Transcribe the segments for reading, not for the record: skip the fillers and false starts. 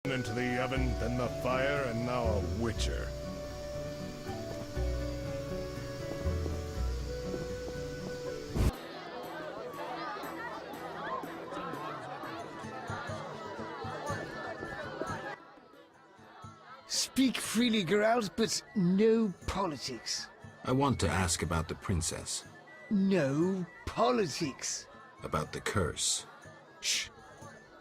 Into the oven, then the fire, and now a witcher. Speak freely, Geralt, but no politics. I want to ask about the princess. No politics. About the curse. Shh.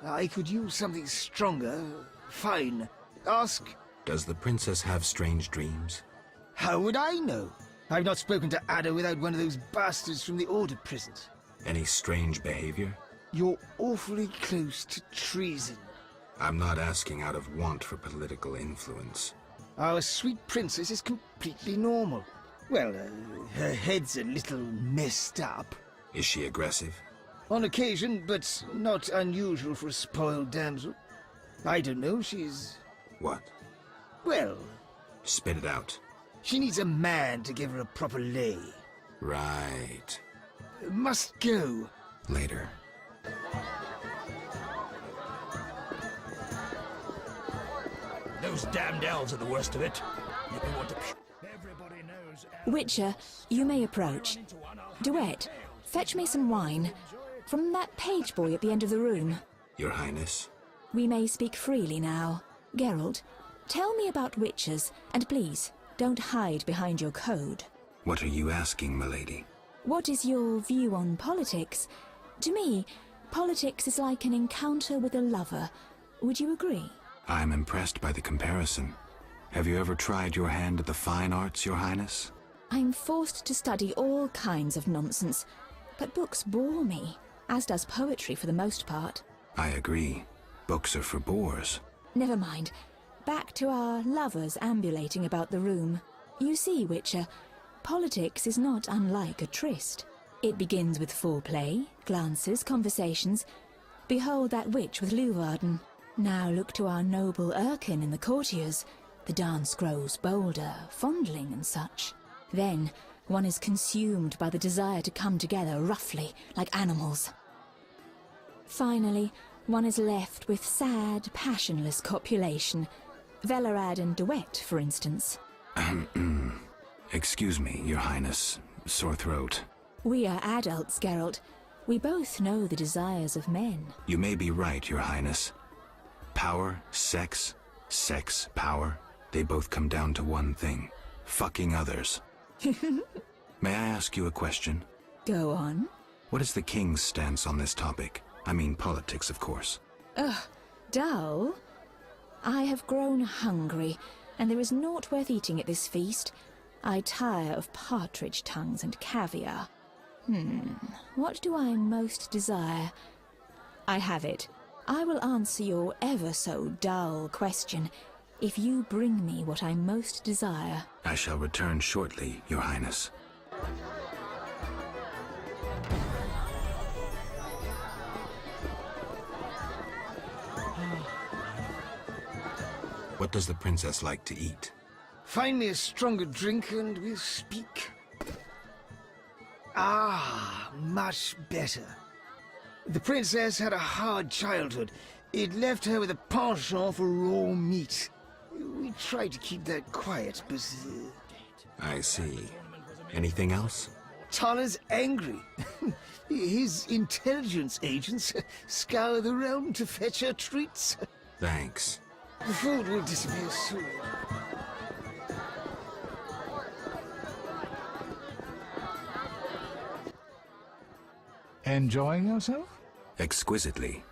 I could use something stronger. Fine. Ask. Does the princess have strange dreams? How would I know? I've not spoken to Ada without one of those bastards from the Order prisons. Any strange behavior? You're awfully close to treason. I'm not asking out of want for political influence. Our sweet princess is completely normal. Well, her head's a little messed up. Is she aggressive? On occasion, but not unusual for a spoiled damsel. I don't know, she's... What? Well... Spit it out. She needs a man to give her a proper lay. Right. Must go. Later. Those damned elves are the worst of it. Make me want to... Everybody knows... Witcher, you may approach. Duet, fetch me some wine. From that page boy at the end of the room. Your Highness? We may speak freely now. Geralt, tell me about witches, and please, don't hide behind your code. What are you asking, milady? What is your view on politics? To me, politics is like an encounter with a lover. Would you agree? I'm impressed by the comparison. Have you ever tried your hand at the fine arts, Your Highness? I'm forced to study all kinds of nonsense, but books bore me, as does poetry for the most part. I agree. Books are for bores. Never mind. Back to our lovers ambulating about the room. You see, Witcher, politics is not unlike a tryst. It begins with foreplay, glances, conversations. Behold that witch with Leuwarden. Now look to our noble Erkin and the courtiers. The dance grows bolder, fondling and such. Then one is consumed by the desire to come together roughly, like animals. Finally, one is left with sad, passionless copulation. Velerad and Duet, for instance. Excuse me, Your Highness. Sore throat. We are adults, Geralt. We both know the desires of men. You may be right, Your Highness. Power, sex, power, they both come down to one thing. Fucking others. May I ask you a question? Go on. What is the king's stance on this topic? I mean politics, of course. Ugh, dull? I have grown hungry, and there is naught worth eating at this feast. I tire of partridge tongues and caviar. What do I most desire? I have it. I will answer your ever so dull question if you bring me what I most desire. I shall return shortly, Your Highness. What does the princess like to eat? Find me a stronger drink and we'll speak. Ah, much better. The princess had a hard childhood. It left her with a penchant for raw meat. We tried to keep that quiet, but... I see. Anything else? Tala's angry. His intelligence agents scour the realm to fetch her treats. Thanks. The food will disappear soon. Enjoying yourself? Exquisitely.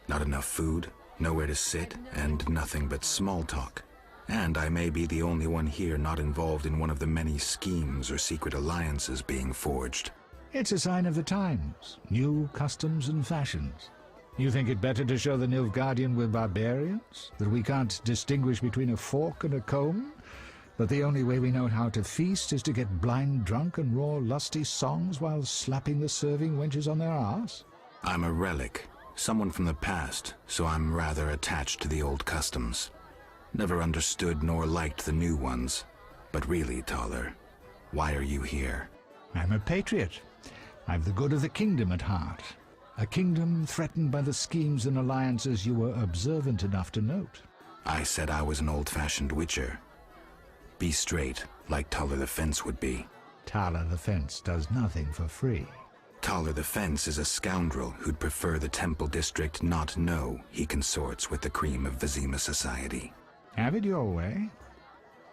Not enough food, nowhere to sit, and nothing but small talk. And I may be the only one here not involved in one of the many schemes or secret alliances being forged. It's a sign of the times. New customs and fashions. You think it better to show the Nilfgaardian we're barbarians? That we can't distinguish between a fork and a comb? But the only way we know how to feast is to get blind drunk and roar lusty songs while slapping the serving wenches on their arse? I'm a relic, someone from the past, so I'm rather attached to the old customs. Never understood nor liked the new ones. But really, Taller, why are you here? I'm a patriot. I've the good of the kingdom at heart. A kingdom threatened by the schemes and alliances you were observant enough to note. I said I was an old-fashioned witcher. Be straight, like Taller the Fence would be. Taller the Fence does nothing for free. Taller the Fence is a scoundrel who'd prefer the Temple District not know he consorts with the cream of Vizima society. Have it your way.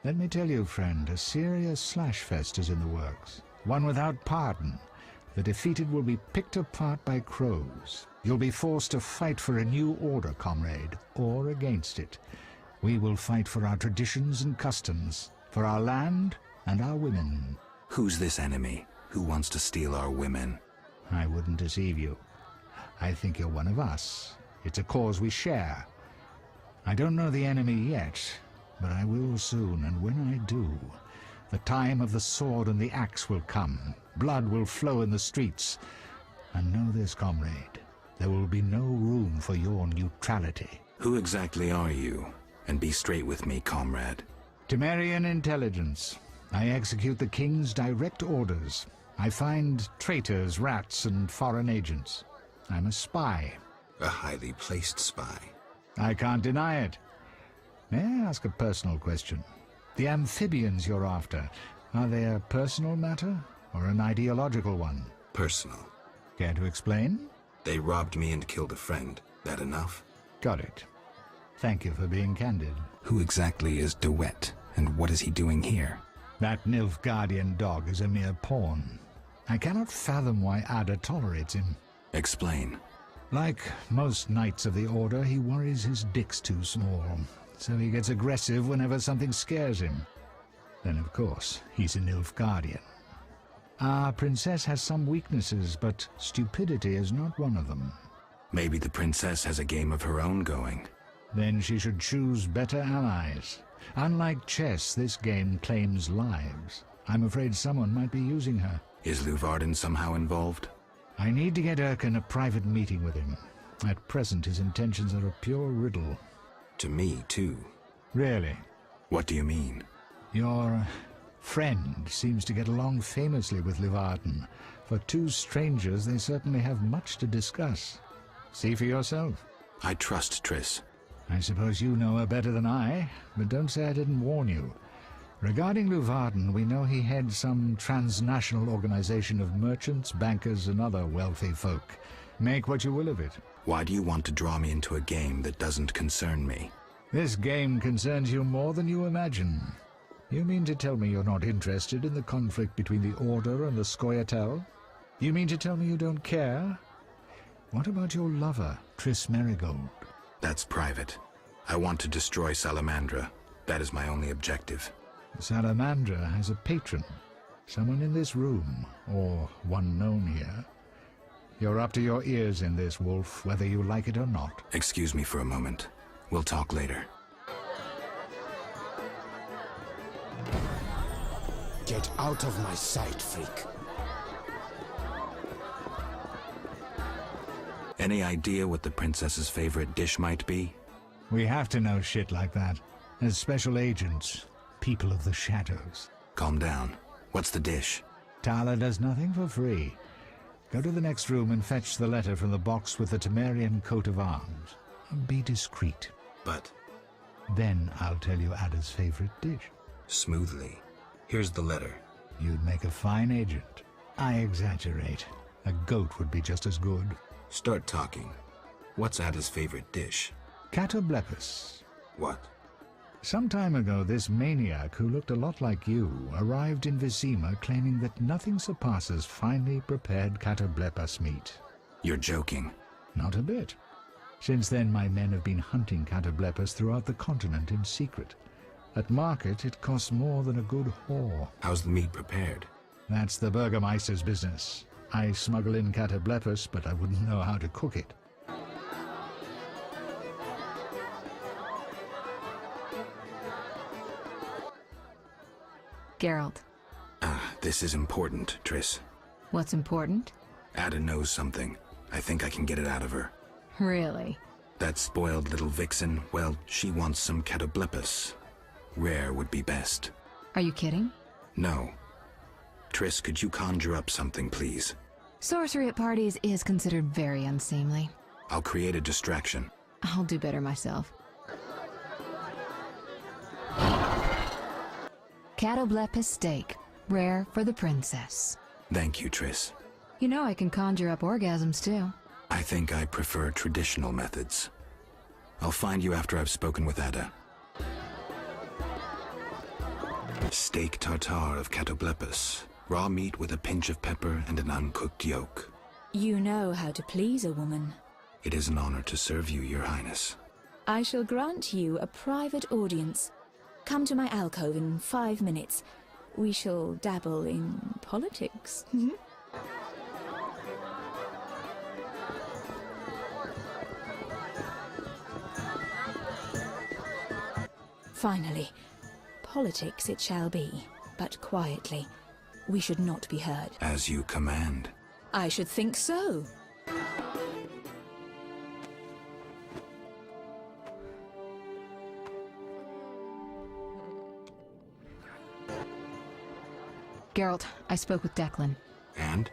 Let me tell you, friend, a serious slashfest is in the works. One without pardon. The defeated will be picked apart by crows. You'll be forced to fight for a new order, comrade, or against it. We will fight for our traditions and customs, for our land and our women. Who's this enemy? Who wants to steal our women? I wouldn't deceive you. I think you're one of us. It's a cause we share. I don't know the enemy yet, but I will soon, and when I do, the time of the sword and the axe will come. Blood will flow in the streets. And know this, comrade, there will be no room for your neutrality. Who exactly are you? And be straight with me, comrade. Temerian intelligence. I execute the king's direct orders. I find traitors, rats, and foreign agents. I'm a spy. A highly placed spy. I can't deny it. May I ask a personal question? The amphibians you're after, are they a personal matter or an ideological one? Personal. Care to explain? They robbed me and killed a friend. That enough? Got it. Thank you for being candid. Who exactly is DeWitt, and what is he doing here? That Nilfgaardian dog is a mere pawn. I cannot fathom why Ada tolerates him. Explain. Like most knights of the Order, he worries his dick's too small, so he gets aggressive whenever something scares him. Then, of course, he's a Nilfgaardian. Our princess has some weaknesses, but stupidity is not one of them. Maybe the princess has a game of her own going. Then she should choose better allies. Unlike chess, this game claims lives. I'm afraid someone might be using her. Is Luvarden somehow involved? I need to get Erkin a private meeting with him. At present, his intentions are a pure riddle. To me, too. Really? What do you mean? Your friend seems to get along famously with Luvarden. For two strangers, they certainly have much to discuss. See for yourself. I trust Triss. I suppose you know her better than I, but don't say I didn't warn you. Regarding Luvarden, we know he heads some transnational organization of merchants, bankers, and other wealthy folk. Make what you will of it. Why do you want to draw me into a game that doesn't concern me? This game concerns you more than you imagine. You mean to tell me you're not interested in the conflict between the Order and the Scoia'tael? You mean to tell me you don't care? What about your lover, Triss Merigold? That's private. I want to destroy Salamandra. That is my only objective. Salamandra has a patron. Someone in this room, or one known here. You're up to your ears in this, Wolf, whether you like it or not. Excuse me for a moment. We'll talk later. Get out of my sight, freak. Any idea what the princess's favorite dish might be? We have to know shit like that. As special agents, people of the shadows. Calm down. What's the dish? Tala does nothing for free. Go to the next room and fetch the letter from the box with the Temerian coat of arms. Be discreet. But... Then I'll tell you Ada's favorite dish. Smoothly. Here's the letter. You'd make a fine agent. I exaggerate. A goat would be just as good. Start talking. What's Ada's favorite dish? Catoblepus. What? Some time ago, this maniac who looked a lot like you arrived in Vizima claiming that nothing surpasses finely prepared catoblepus meat. You're joking. Not a bit. Since then, my men have been hunting catoblepus throughout the continent in secret. At market, it costs more than a good whore. How's the meat prepared? That's the Burgermeister's business. I smuggle in catoblepus, but I wouldn't know how to cook it. Geralt. This is important, Triss. What's important? Ada knows something. I think I can get it out of her. Really? That spoiled little vixen, well, she wants some catoblepus. Rare would be best. Are you kidding? No. Triss, could you conjure up something, please? Sorcery at parties is considered very unseemly. I'll create a distraction. I'll do better myself. Catoblepis steak, rare for the princess. Thank you, Triss. You know I can conjure up orgasms too. I think I prefer traditional methods. I'll find you after I've spoken with Ada. Steak tartare of Catoblepis. Raw meat with a pinch of pepper and an uncooked yolk. You know how to please a woman. It is an honor to serve you, Your Highness. I shall grant you a private audience. Come to my alcove in 5 minutes. We shall dabble in politics. Finally, politics it shall be, but quietly. We should not be heard. As you command. I should think so. Geralt, I spoke with Declan. And?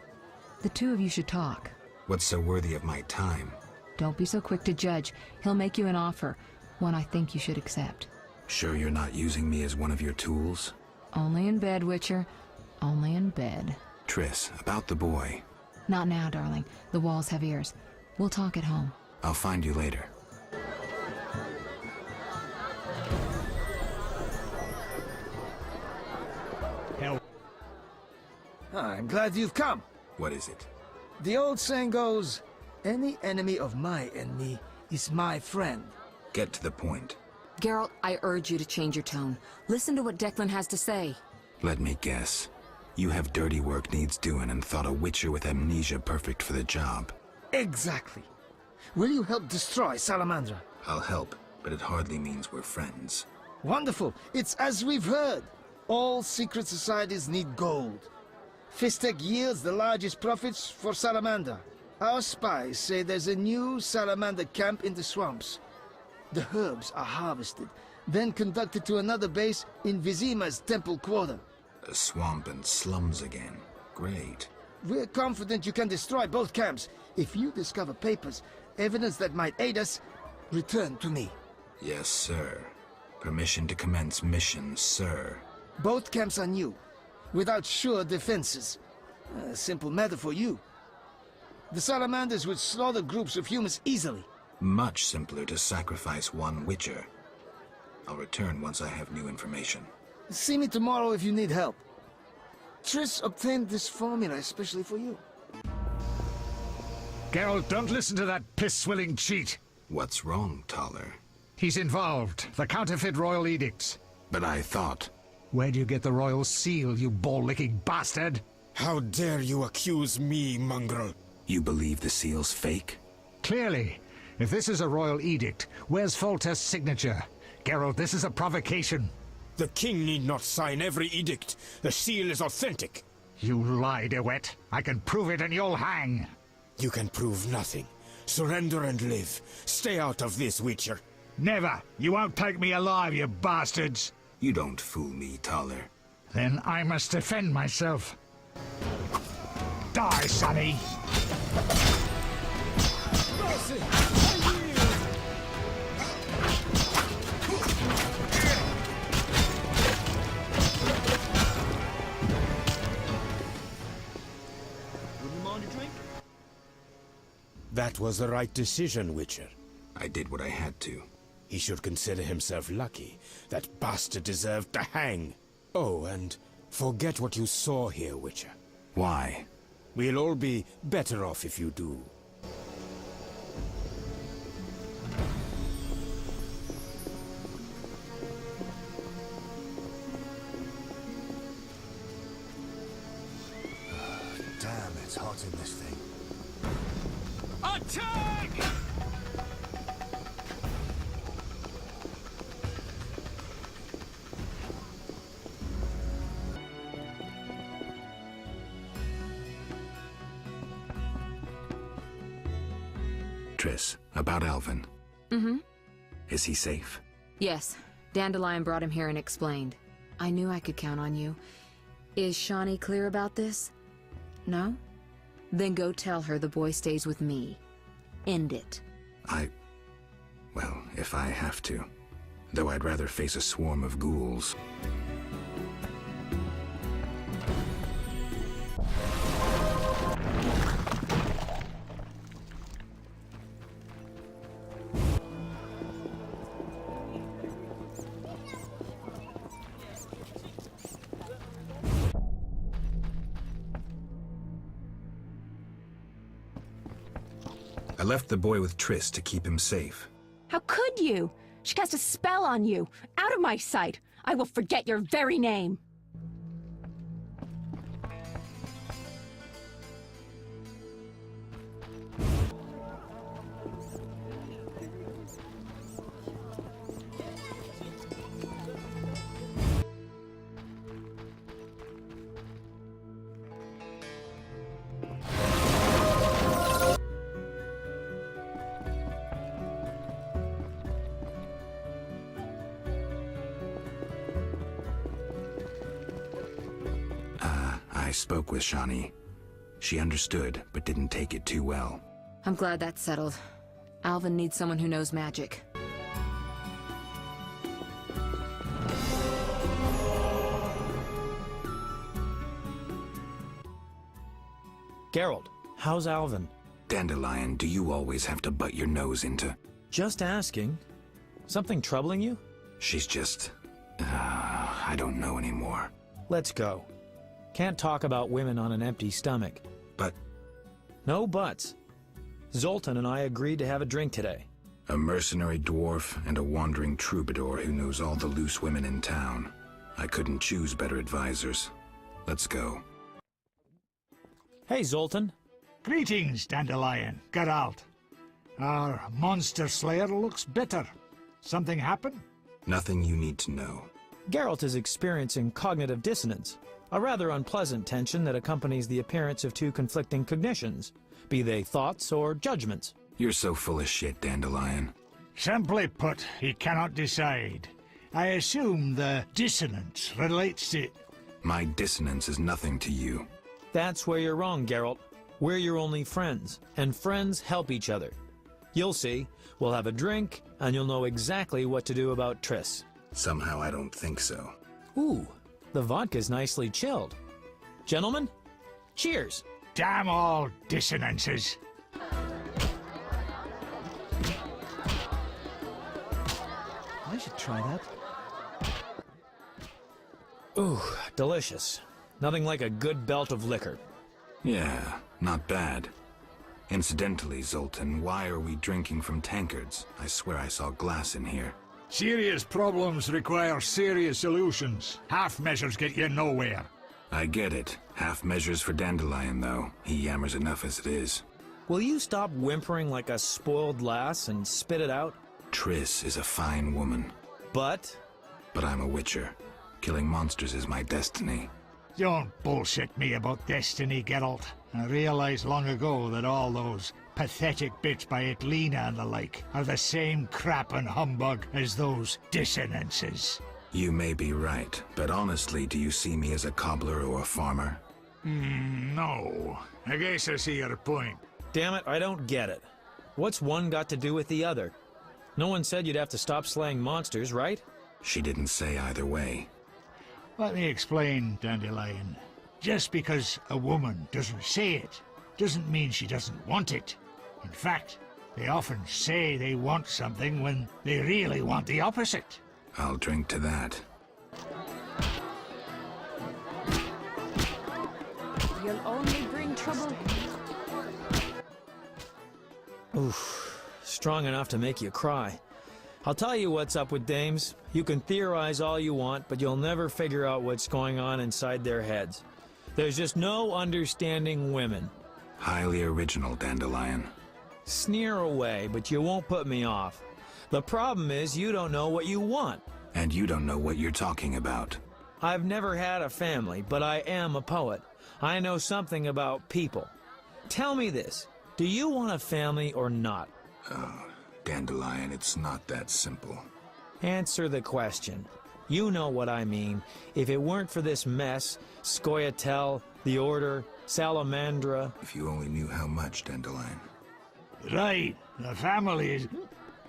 The two of you should talk. What's so worthy of my time? Don't be so quick to judge. He'll make you an offer, one I think you should accept. Sure you're not using me as one of your tools? Only in bed, Witcher. Only in bed. Triss, about the boy. Not now, darling. The walls have ears. We'll talk at home. I'll find you later. I'm glad you've come. What is it? The old saying goes, any enemy of my enemy is my friend. Get to the point. Geralt, I urge you to change your tone. Listen to what Declan has to say. Let me guess. You have dirty work needs doing and thought a witcher with amnesia perfect for the job. Exactly. Will you help destroy Salamandra? I'll help, but it hardly means we're friends. Wonderful. It's as we've heard. All secret societies need gold. Fistek yields the largest profits for Salamander. Our spies say there's a new Salamander camp in the swamps. The herbs are harvested, then conducted to another base in Vizima's temple quarter. A swamp and slums again. Great. We're confident you can destroy both camps. If you discover papers, evidence that might aid us, return to me. Yes, sir. Permission to commence mission, sir. Both camps are new, without sure defenses. A simple matter for you. The Salamanders would slaughter groups of humans easily. Much simpler to sacrifice one witcher. I'll return once I have new information. See me tomorrow if you need help. Triss obtained this formula especially for you. Geralt, don't listen to that piss-swilling cheat. What's wrong, Taller? He's involved. The counterfeit royal edicts. But I thought... Where'd you get the royal seal, you ball-licking bastard? How dare you accuse me, mongrel? You believe the seal's fake? Clearly. If this is a royal edict, where's Foltest's signature? Geralt, this is a provocation. The king need not sign every edict. The seal is authentic. You lie, DeWitt. I can prove it and you'll hang. You can prove nothing. Surrender and live. Stay out of this, Witcher. Never. You won't take me alive, you bastards. You don't fool me, Taller. Then I must defend myself. Die, sonny! That was the right decision, Witcher. I did what I had to. He should consider himself lucky. That bastard deserved to hang. Oh, and forget what you saw here, Witcher. Why? We'll all be better off if you do. Damn, it's hot in this thing. Attack! Triss, about Alvin. Mm-hmm. Is he safe? Yes. Dandelion brought him here and explained. I knew I could count on you. Is Shawnee clear about this? No? Then go tell her the boy stays with me. End it. Well, if I have to. Though I'd rather face a swarm of ghouls. I left the boy with Triss to keep him safe. How could you? She cast a spell on you. Out of my sight. I will forget your very name. I spoke with Shani. She understood, but didn't take it too well. I'm glad that's settled. Alvin needs someone who knows magic. Geralt, how's Alvin? Dandelion, do you always have to butt your nose into? Just asking. Something troubling you? She's just... I don't know anymore. Let's go. Can't talk about women on an empty stomach. But... No buts. Zoltan and I agreed to have a drink today. A mercenary dwarf and a wandering troubadour who knows all the loose women in town. I couldn't choose better advisors. Let's go. Hey, Zoltan. Greetings, Dandelion. Geralt. Our monster slayer looks bitter. Something happened? Nothing you need to know. Geralt is experiencing cognitive dissonance, a rather unpleasant tension that accompanies the appearance of two conflicting cognitions, be they thoughts or judgments. You're so full of shit, Dandelion. Simply put, he cannot decide. I assume the dissonance relates to... My dissonance is nothing to you. That's where you're wrong, Geralt. We're your only friends, and friends help each other. You'll see. We'll have a drink, and you'll know exactly what to do about Triss. Somehow I don't think so. Ooh, the vodka's nicely chilled. Gentlemen, cheers! Damn all dissonances. I should try that. Ooh, delicious. Nothing like a good belt of liquor. Yeah, not bad. Incidentally, Zoltan, why are we drinking from tankards? I swear I saw glass in here. Serious problems require serious solutions. Half measures get you nowhere. I get it. Half measures for Dandelion, though. He yammers enough as it is. Will you stop whimpering like a spoiled lass and spit it out? Triss is a fine woman. But I'm a witcher. Killing monsters is my destiny. Don't bullshit me about destiny, Geralt. I realized long ago that all those pathetic bits by Etlina and the like are the same crap and humbug as those dissonances. You may be right, but honestly, do you see me as a cobbler or a farmer? No. I guess I see your point. damn it, I don't get it. What's one got to do with the other? No one said you'd have to stop slaying monsters, right? She didn't say either way. Let me explain, Dandelion. Just because a woman doesn't say it, doesn't mean she doesn't want it. In fact, they often say they want something when they really want the opposite. I'll drink to that. You'll only bring trouble. Oof, strong enough to make you cry. I'll tell you what's up with dames. You can theorize all you want, but you'll never figure out what's going on inside their heads. There's just no understanding women. Highly original, Dandelion. Sneer away, but you won't put me off. The problem is you don't know what you want. And you don't know what you're talking about. I've never had a family, but I am a poet. I know something about people. Tell me this, do you want a family or not? Oh, Dandelion, it's not that simple. Answer the question. You know what I mean. If it weren't for this mess, Scoia'tael, the order, salamandra. If you only knew how much, Dandelion. Right, the family is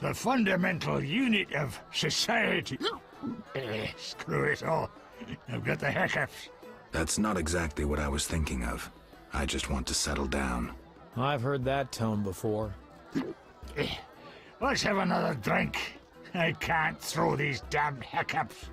the fundamental unit of society. Screw it all. I've got the hiccups. That's not exactly what I was thinking of. I just want to settle down. I've heard that tone before. Let's have another drink. I can't throw these damned hiccups.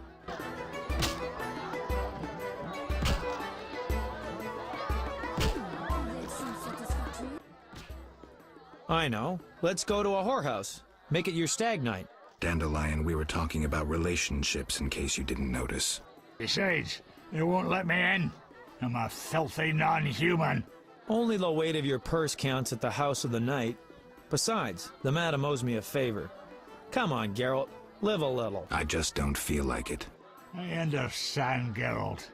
I know. Let's go to a whorehouse. Make it your stag night. Dandelion, we were talking about relationships in case you didn't notice. Besides, they won't let me in. I'm a filthy non-human. Only the weight of your purse counts at the house of the night. Besides, the madam owes me a favor. Come on, Geralt. Live a little. I just don't feel like it. I understand, Geralt.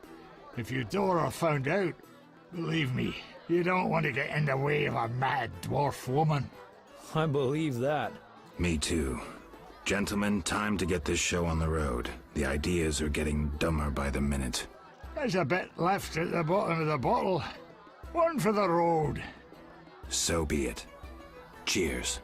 If Eudora found out, believe me, you don't want to get in the way of a mad dwarf woman. I believe that. Me too. Gentlemen, time to get this show on the road. The ideas are getting dumber by the minute. There's a bit left at the bottom of the bottle. One for the road. So be it. Cheers.